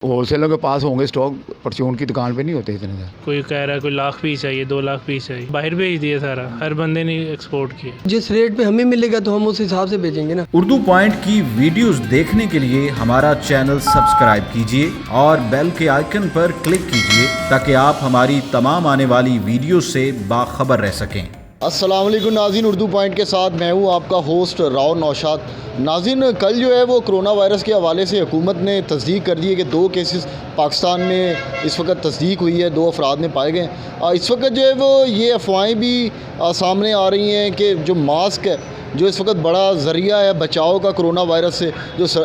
Wholesaler के पास होंगे stock, परचून की दुकान पे नहीं होते इतने ज़्यादा। कोई कह रहा है कोई लाख पीस चाहिए, 2 लाख पीस चाहिए, बाहर भेज दिया सारा, हर बंदे ने एक्सपोर्ट किया। जिस रेट पे हमें मिलेगा तो हम उस हिसाब से बेचेंगे ना। उर्दू पॉइंट की वीडियोस देखने के लिए हमारा चैनल सब्सक्राइब कीजिए और बेल के आइकन पर क्लिक कीजिए ताकि आप हमारी तमाम आने वाली वीडियो से बाखबर रह सकें। अस्सलाम वालेकुम नाज़रीन, उर्दू पॉइंट के साथ मैं हूँ आपका होस्ट राव नौशाद। नाज़रीन, कल जो है वो कोरोना वायरस के हवाले से हुकूमत ने तस्दीक कर दी है कि 2 केसेस पाकिस्तान में इस वक्त तस्दीक हुई है, 2 अफराद में पाए गए। इस वक्त जो है वो ये अफवाहें भी सामने आ रही हैं कि जो मास्क है, जो इस वक्त बड़ा ज़रिया है बचाव का कोरोना वायरस से,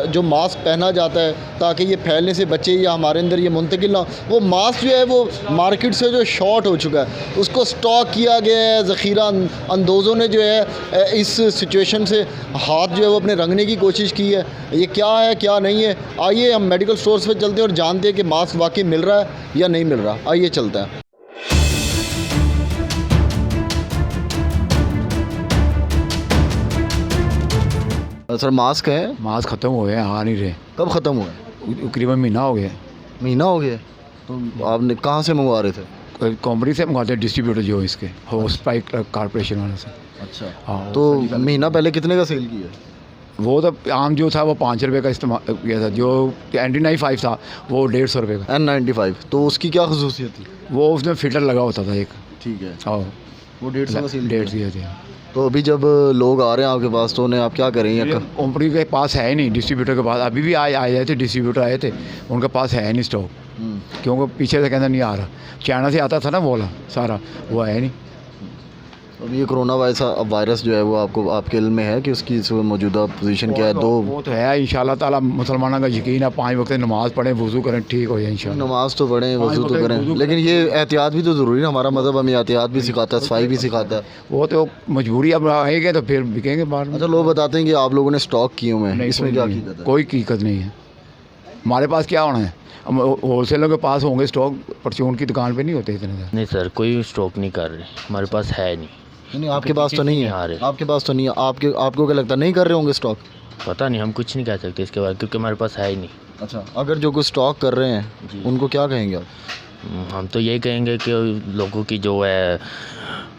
जो मास्क पहना जाता है ताकि ये फैलने से बचे या हमारे अंदर ये मुंतकिल ना, वो मास्क जो है वो मार्केट से जो शॉर्ट हो चुका है, उसको स्टॉक किया गया है। ज़ख़ीरा अंदोज़ों ने जो है इस सिचुएशन से हाथ जो है वो अपने रंगने की कोशिश की है। ये क्या है क्या नहीं है, आइए हम मेडिकल स्टोर्स पर चलते हैं और जानते हैं कि मास्क वाकई मिल रहा है या नहीं मिल रहा। आइए चलते हैं। सर, मास्क है? मास्क ख़त्म हो गए, आ नहीं रहे। कब ख़त्म हुआ है? करीबन महीना हो गया। महीना हो गया। तो आपने कहाँ से मंगवा रहे थे? कंपनी से मंगवाते हैं, डिस्ट्रीब्यूटर जो इसके स्पाइक कॉर्पोरेशन वाले से। अच्छा, हाँ। तो महीना पहले कितने का सेल किया? वो तो आम जो था वो 5 रुपये का इस्तेमाल किया था। जो N95 था वो 150 रुपये का। N95 तो उसकी क्या खसूसियत थी? वो उसमें फ़िल्टर लगा होता था एक। ठीक है। हाँ, वो 150 का सेल 150 दिया था। तो अभी जब लोग आ रहे हैं आपके पास तो उन्हें आप क्या करेंगे? कंपनी के पास है ही नहीं, डिस्ट्रीब्यूटर के पास अभी भी आए थे, डिस्ट्रीब्यूटर आए थे, उनके पास है नहीं स्टॉक, क्योंकि पीछे से कहना नहीं आ रहा। चाइना से आता था ना बोला सारा, वो है नहीं। अब ये कोरोना वायरस जो है वो आपके इल्म में है कि उसकी मौजूदा पोजीशन क्या है? वो तो है। इंशाल्लाह ताला मुसलमानों का यकीन है, 5 वक्त नमाज़ पढ़ें, वज़ू करें, ठीक हो जाए इंशाल्लाह। नमाज तो पढ़ें, वज़ू तो करें, लेकिन ये एहतियात भी तो ज़रूरी है। हमारा मज़हब हमें एहतियात भी सिखाता है, सफाई भी सिखाता है। वो तो मजबूरी, अब आएंगे तो फिर बिकेंगे बाहर। अच्छा, लोग बताते हैं कि आप लोगों ने स्टॉक किए हुए हैं, इसमें क्या हकीकत है? कोई हकीकत नहीं है। हमारे पास क्या होना है, हम होलसेलर के पास होंगे स्टॉक, परचून की दुकान पे नहीं होते इतने ज़्यादा। नहीं सर, कोई स्टॉक नहीं कर रहे, हमारे पास है नहीं। नहीं, आपके पास तो नहीं है। आपके पास तो नहीं है। आपको क्या लगता है नहीं कर रहे होंगे स्टॉक? पता नहीं, हम कुछ नहीं कह सकते इसके बारे में क्योंकि हमारे पास है ही नहीं। अच्छा, अगर जो कुछ स्टॉक कर रहे हैं उनको क्या कहेंगे आप? हम तो यही कहेंगे कि लोगों की जो है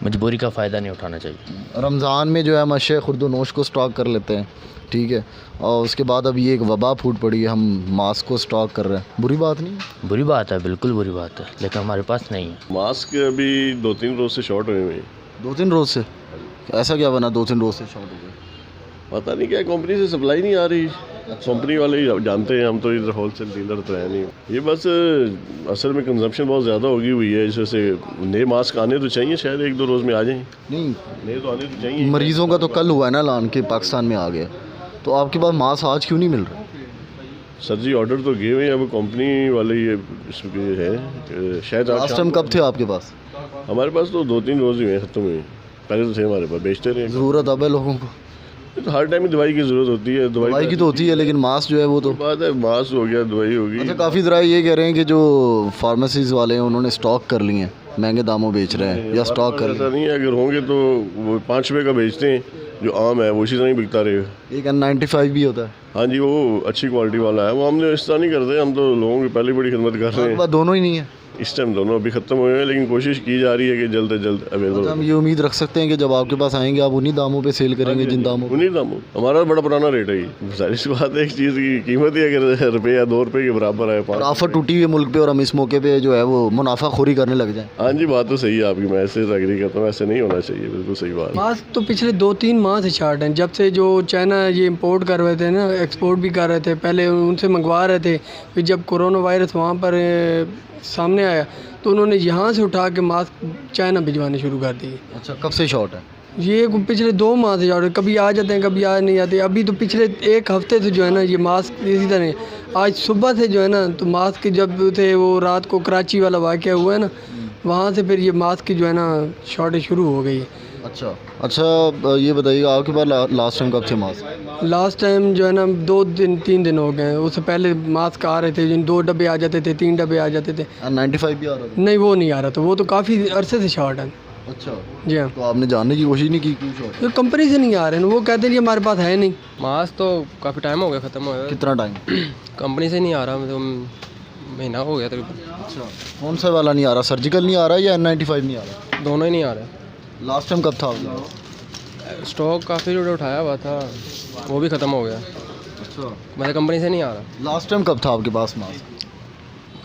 मजबूरी का फ़ायदा नहीं उठाना चाहिए। रमज़ान में जो है मशे खुर्दोनोश को स्टॉक कर लेते हैं, ठीक है, और उसके बाद अब ये एक वबा फूट पड़ी है, हम मास्क को स्टॉक कर रहे हैं। बुरी बात नहीं है? बुरी बात है, बिल्कुल बुरी बात है, लेकिन हमारे पास नहीं है। मास्क अभी 2-3 रोज़ से शॉर्ट हुए हैं। 2-3 रोज़ से? ऐसा क्या बना 2-3 रोज़ से शॉर्ट हो गए? पता नहीं क्या, कंपनी से सप्लाई नहीं आ रही। कंपनी वाले ही जानते हैं, हम तो इधर होलसेल डीलर तो है नहीं। ये बस असल में कंजम्पशन बहुत ज़्यादा होगी हुई है, इस वजह से नए मास्क आने तो चाहिए, शायद 1-2 रोज़ में आ जाएँ। नहीं, नए तो आने तो चाहिए। मरीज़ों का तो कल हुआ है ना ऐलान कि पाकिस्तान में आ गया, तो आपके पास मास्क आज क्यों नहीं मिल रहा? सर जी, ऑर्डर तो गए हुए हैं, अब कंपनी वाले ये इसमें है शायद। लास्ट टाइम कब थे आपके पास? हमारे पास तो 2-3 रोज़ हुए हैं ख़त्म हुए। पहले तो थे हमारे पास, बेचते रहे। ज़रूरत अब है लोगों को तो हर टाइम ही दवाई की ज़रूरत होती है। दवाई की तो होती है, लेकिन मास्क जो है वो तो बात है, मास्क हो गया, दवाई होगी। अच्छा, काफ़ी ज़रा ये कह रहे हैं कि जो फार्मेसीज़ वाले हैं उन्होंने स्टॉक कर लिए हैं, महंगे दामों बेच रहे हैं या स्टॉक कर ऐसा नहीं है, अगर होंगे तो वो 5 रुपये का बेचते हैं, जो आम है वो इसी तरह ही बिकता रहेगा। एक N95 भी होता है। हाँ जी, वो अच्छी क्वालिटी वाला है, वो हमने इस तरह नहीं करते, हम तो लोगों की पहले बड़ी खिदमत कर रहे हैं। दोनों ही नहीं है इस टाइम, दोनों अभी ख़त्म हुए हैं, लेकिन कोशिश की जा रही है कि जल्द से जल्द अवेलेबल। हम ये उम्मीद रख सकते हैं कि जब आपके पास आएंगे आप उन्हीं दामों पे सेल करेंगे जिन दामों? उन्हीं दामों। हमारा बड़ा पुराना रेट है ये। सारी सी बात है, एक चीज़ की कीमत ही अगर रुपये या 2 रुपये के बराबर है। और ऑफर टूटी हुई है मुल्क पे और हम इस मौके पे जो है वो मुनाफाखोरी करने लग जाए। हाँ जी, बात तो सही है आपकी, मैं ऐसे एग्री करता हूँ, ऐसे नहीं होना चाहिए, बिल्कुल सही बात। मास्क तो पिछले 2-3 माह से शॉर्ट हैं, जब से जो चाइना ये इंपोर्ट कर रहे थे ना, एक्सपोर्ट भी कर रहे थे, पहले उनसे मंगवा रहे थे, फिर जब कोरोना वायरस वहाँ पर सामने आया तो उन्होंने यहाँ से उठा के मास्क चाइना भिजवाने शुरू कर दिए। अच्छा, कब से शॉर्ट है? ये पिछले 2 माह से शॉर्ट है, कभी आ जाते हैं कभी आ नहीं आते। अभी तो पिछले 1 हफ्ते से जो है ना ये मास्क इसी तरह, आज सुबह से जो है ना तो मास्क जब थे वो रात को कराची वाला वाक़या हुआ है ना, वहाँ से फिर ये मास्क की जो है ना शॉर्टेज शुरू हो गई। अच्छा, ये बताइएगा आपके पास लास्ट टाइम कब थे मास्क? लास्ट टाइम जो है ना 2-3 दिन हो गए। उससे पहले मास्क आ रहे थे, जिन 2 डब्बे आ जाते थे, 3 डब्बे आ जाते थे। N95 भी आ रहा था? नहीं, वो नहीं आ रहा था, वो तो काफ़ी अरसे से शॉर्ट है। अच्छा जी हाँ। तो आपने जानने की कोशिश नहीं की क्यों शॉर्ट? तो कंपनी से नहीं आ रहे हैं, वो कहते हैं कि हमारे पास है नहीं। मास्क तो काफ़ी टाइम हो गया ख़त्म हो गया। कितना टाइम? कंपनी से नहीं आ रहा, मतलब महीना हो गया तकरीबन। अच्छा, कौन सा वाला नहीं आ रहा, सर्जिकल नहीं आ रहा या N95 नहीं आ रहा? दोनों ही नहीं आ रहे। लास्ट टाइम कब था आपका? स्टॉक काफ़ी उठाया हुआ था, वो भी ख़त्म हो गया। अच्छा, मेरे कंपनी से नहीं आ रहा। लास्ट टाइम कब था आपके पास मास्क?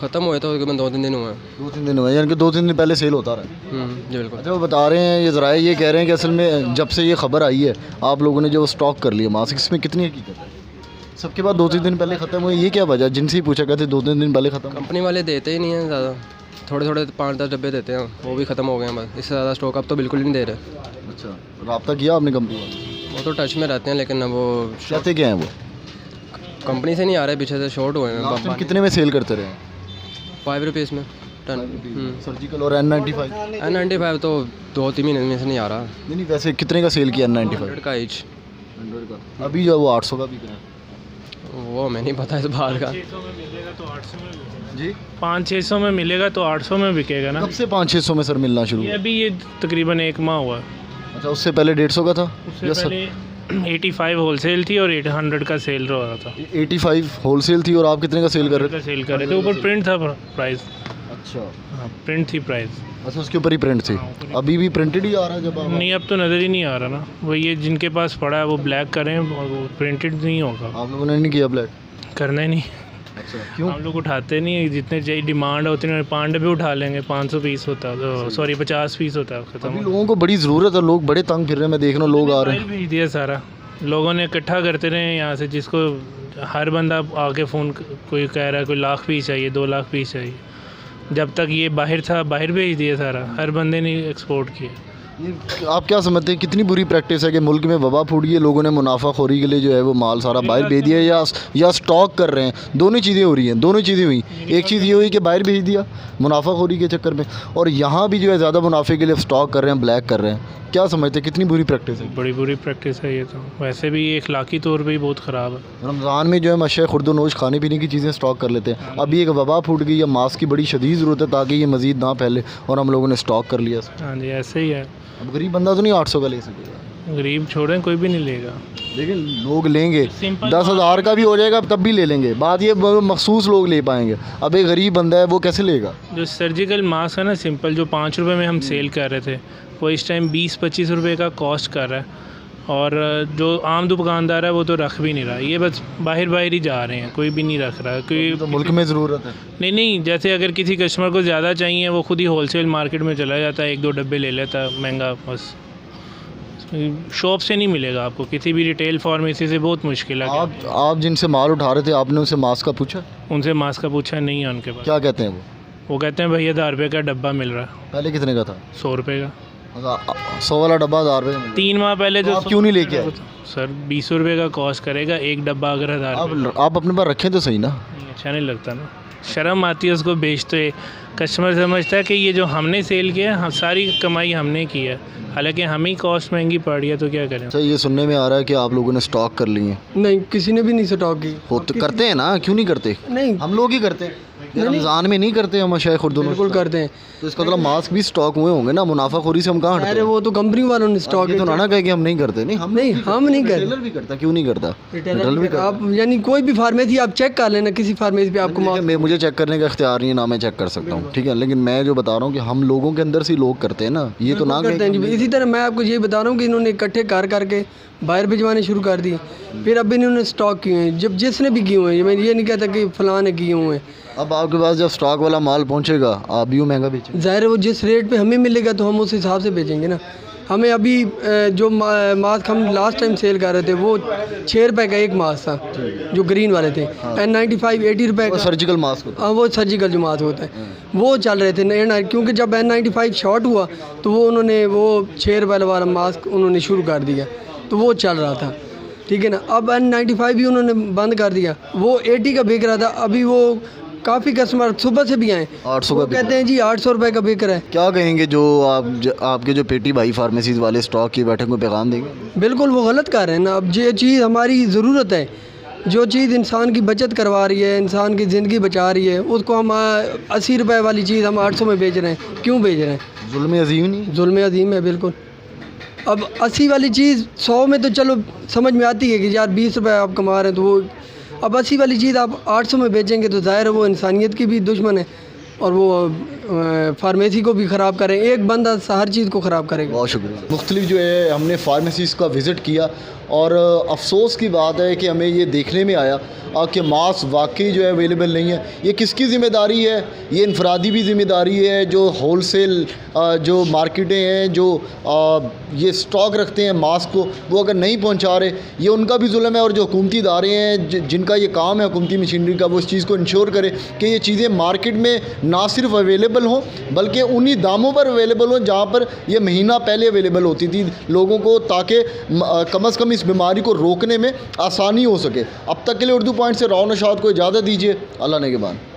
ख़त्म हुए तो तकरीबन 2-3 दिन हुए हैं। 2-3 दिन हुए, यानी कि 2-3 दिन पहले सेल होता रहा। जी बिल्कुल। अच्छा, वो बता रहे हैं, ये ज़राए ये कह रहे हैं कि असल में जब से ये खबर आई है आप लोगों ने जो स्टॉक कर लिया मास्क, इसमें कितनी हकीकत है? सबके बाद 2-3 दिन पहले ख़त्म हुए, ये क्या वजह? जिनसे ही पूछा कहते 2-3 दिन पहले ख़त्म। कंपनी वाले देते ही नहीं हैं ज़्यादा, थोड़े थोड़े 5-10 डब्बे देते हैं, वो भी ख़त्म हो गए हैं बस। इससे ज़्यादा स्टॉक अब तो बिल्कुल ही नहीं दे रहे। अच्छा, रब्ता किया आपने कंपनी वाले? वो तो टच में रहते हैं, लेकिन वो कहते क्या हैं वो? कंपनी से नहीं आ रहे, पीछे से शॉर्ट हुए हैं। लास्ट टाइम कितने में सेल करते रहे? 5 रुपीज़ में टन। सर्जिकल और N95? N95 तो 2-3 महीने में से नहीं आ रहा। नहीं, वैसे कितने का सेल किया N95? 100 का ईच। 100 का। अभी जो वो 800 का बिक रहा है। वो हमें नहीं पता इस बात का। 600 में मिलेगा तो 800 में बिकेगा। जी, 500-600 में मिलेगा तो 800 में बिकेगा ना। कब से 500-600 में सर मिलना शुरू ये हुआ? अभी ये तकरीबन 1 माह हुआ है। अच्छा, उससे पहले 150 का था? उससे या पहले 85 होलसेल थी और 800 का सेल हो रहा था। 85 होलसेल थी और आप कितने का सेल कर रहे का सेल कर रहे थे, ऊपर प्रिंट था प्राइस। थे? अच्छा, हाँ, प्रिंट थी प्राइस। अच्छा, उसके ऊपर ही प्रिंट थी। अभी भी प्रिंटेड ही आ रहा है जब आप? नहीं, अब तो नज़र ही नहीं आ रहा ना। वो ये जिनके पास पड़ा है वो ब्लैक करें, और वो प्रिंटेड नहीं होगा। आप लोगों ने नहीं किया ब्लैक? करना ही नहीं। अच्छा, क्यों? हम लोग उठाते नहीं, जितने चाहिए डिमांड है उतने 5 भी उठा लेंगे। 500 पीस होता है, सॉरी 50 पीस होता है, अभी ख़त्म। लोगों को बड़ी ज़रूरत है, लोग बड़े तंग फिर रहे हैं, मैं देख रहा हूँ लोग आ रहे हैं। भेज दिया सारा, लोगों ने इकट्ठा करते रहे यहाँ से, जिसको हर बंदा आके फ़ोन, कोई कह रहा है कोई 1 लाख पीस चाहिए, 2 लाख पीस चाहिए। जब तक ये बाहर था, बाहर भेज दिया सारा, हर बंदे ने एक्सपोर्ट किया। ये आप क्या समझते हैं कितनी बुरी प्रैक्टिस है कि मुल्क में वबा फूट गई है, लोगों ने मुनाफाखोरी के लिए जो है वो माल सारा बाहर भेज दिया या स्टॉक कर रहे हैं? दोनों चीज़ें हो रही हैं, दोनों चीज़ें हुई। एक चीज़ ये हुई कि बाहर भेज दिया मुनाफाखोरी के चक्कर में, और यहाँ भी जो है ज़्यादा मुनाफे के लिए स्टॉक कर रहे हैं, ब्लैक कर रहे हैं। क्या समझते हैं कितनी बुरी प्रैक्टिस है? बड़ी बुरी प्रैक्टिस है ये तो। वैसे भी ये अखलाकी तौर पे ही बहुत ख़राब है। रमज़ान में जो है मशा खुर्दोनोश खाने पीने की चीज़ें स्टॉक कर लेते हैं। अभी एक वबा फूट गई है, मास्क की बड़ी शदीद ज़रूरत है ताकि ये मज़ीद ना फैले, और हम लोगों ने स्टॉक कर लिया। हाँ जी, ऐसे ही है। अब गरीब बंदा तो नहीं 800 का ले सकेगा। गरीब छोड़ें, कोई भी नहीं लेगा। लेकिन लोग लेंगे, सिंपल 10,000 का भी हो जाएगा तब भी ले लेंगे। बात ये मखसूस लोग ले पाएंगे। अब एक गरीब बंदा है वो कैसे लेगा? जो सर्जिकल मास्क है ना, सिंपल, जो 5 रुपये में हम सेल कर रहे थे, वो इस टाइम 20-25 रुपये का कॉस्ट कर रहा है। और जो आम दुकानदार है वो तो रख भी नहीं रहा, ये बस बाहर ही जा रहे हैं, कोई भी नहीं रख रहा है। कोई तो मुल्क में ज़रूरत है। नहीं, जैसे अगर किसी कस्टमर को ज़्यादा चाहिए, वो खुद ही होलसेल मार्केट में चला जाता है, 1-2 डब्बे ले लेता है महंगा। बस शॉप से नहीं मिलेगा आपको, किसी भी रिटेल फार्मेसी से बहुत मुश्किल है। आप जिनसे माल उठा रहे थे, आपने उनसे मास्क का पूछा? उनसे मास्क का पूछा नहीं है उनके पास। क्या कहते हैं वो कहते हैं भैया 1000 रुपये का डब्बा मिल रहा है। पहले कितने का था? 100 रुपये का। 100 वाला डब्बा 1000 रुपये में? 3 माह पहले जो आप क्यों नहीं लेके आए? सर 20 रुपये का कॉस्ट करेगा एक डब्बा, अगर 1000 आप अपने पास रखें तो सही ना। अच्छा नहीं लगता ना, शर्म आती है उसको बेचते। कस्टमर समझता है कि ये जो हमने सेल किया है, सारी कमाई हमने की है, हालांकि हमें ही कॉस्ट महंगी पड़ रही है, तो क्या करें। अच्छा, ये सुनने में आ रहा है कि आप लोगों ने स्टॉक कर लिए हैं। नहीं, किसी ने भी नहीं स्टॉक की। होते करते हैं ना, क्यों नहीं करते? नहीं, हम लोग ही करते हैं। रमज़ान में नहीं करते हम शायद खुद दोनों? बिल्कुल करते हैं। तो इसका मतलब मास्क भी स्टॉक हुए होंगे ना, मुनाफाखोरी से हम कहाँ हटते अरे हैं? वो तो कंपनी वालों ने स्टॉक ये तो ना कहे कि हम नहीं करते। नहीं, हम नहीं करते। रिटेलर भी करता, क्यों नहीं करता? रिटेलर भी आप यानी कोई भी फार्मेसी आप चेक कर लेना, किसी फार्मेसी पे आपको मैं मुझे चेक करने का इख्तियार नहीं है ना, मैं चेक कर सकता हूँ, ठीक है। लेकिन मैं जो बता रहा हूँ कि हम लोगों के अंदर से लोग करते हैं ना, ये तो ना करते हैं जी। इसी तरह मैं आपको ये बता रहा हूँ कि इन्होंने इकट्ठे करके बाहर भिजवाने शुरू कर दिए, फिर अब इन्होंने स्टॉक किए हैं। जब जिसने भी किए हुए हैं, मैं ये नहीं कहता कि फ़लाँ ने किए हुए हैं। अब आपके पास जब स्टॉक वाला माल पहुंचेगा, आप भी महंगा बेचेंगे। ज़ाहिर है वो जिस रेट पे हमें मिलेगा तो हम उस हिसाब से बेचेंगे ना। हमें अभी जो मास्क हम लास्ट टाइम सेल कर रहे थे वो 6 रुपये का एक मास्क था, जो ग्रीन वाले थे। N95 80 रुपये का सर्जिकल मास्क होता है। हाँ, वो सर्जिकल जो मास्क होता है वो चल रहे थे। क्योंकि जब N95 शॉर्ट हुआ तो वो उन्होंने वो 6 रुपये वाला मास्क उन्होंने शुरू कर दिया, तो वो चल रहा था, ठीक है ना। अब N95 भी उन्होंने बंद कर दिया, वो 80 का बिक रहा था। अभी वो काफ़ी कस्टमर सुबह से भी आए, 800 का कहते हैं जी 800 रुपये का बिक रहा है। क्या कहेंगे जो आपके जो पेटी भाई फार्मेसीज वाले स्टॉक की बैठक में पैगाम देंगे? बिल्कुल वो गलत कर रहे हैं ना। अब ये चीज़ हमारी ज़रूरत है, जो चीज़ इंसान की बचत करवा रही है, इंसान की ज़िंदगी बचा रही है, उसको हम 80 रुपये वाली चीज़ हम 800 में बेच रहे हैं। क्यों बेच रहे हैं? जुल्म अजीम नहीं? जुल्म अजीम है बिल्कुल। अब 80 वाली चीज़ 100 में तो चलो समझ में आती है कि यार 20 रुपये आप कमा रहे हैं, तो वो अब 80 वाली चीज़ आप 800 में बेचेंगे तो ज़ाहिर है वो इंसानियत की भी दुश्मन है और वो फार्मेसी को भी ख़राब करें। एक बंदा हर चीज़ को ख़राब करेगा। बहुत शुक्रिया। मुख्तलिफ जो है हमने फार्मेसीज़ का विज़िट किया और अफसोस की बात है कि हमें ये देखने में आया कि मास्क वाकई जो है अवेलेबल नहीं है। ये किसकी ज़िम्मेदारी है? ये इनफरादी भी ज़िम्मेदारी है जो होलसेल जो मार्केटें हैं जो ये स्टॉक रखते हैं मास्क को, वो अगर नहीं पहुंचा रहे ये उनका भी जुल्म है। और जो हुकूमती इदारे हैं जिनका ये काम है हुकूमती मशीनरी का, वो इस चीज़ को इंश्योर करे कि ये चीज़ें मार्केट में ना सिर्फ अवेलेबल हों बल्कि उन्हीं दामों पर अवेलेबल हों जहाँ पर ये महीना पहले अवेलेबल होती थी लोगों को, ताकि कम अज़ कम इस बीमारी को रोकने में आसानी हो सके। अब तक के लिए उर्दू पॉइंट से राव नौशाद को इजाज़त दीजिए। अल्लाह ने के बाद।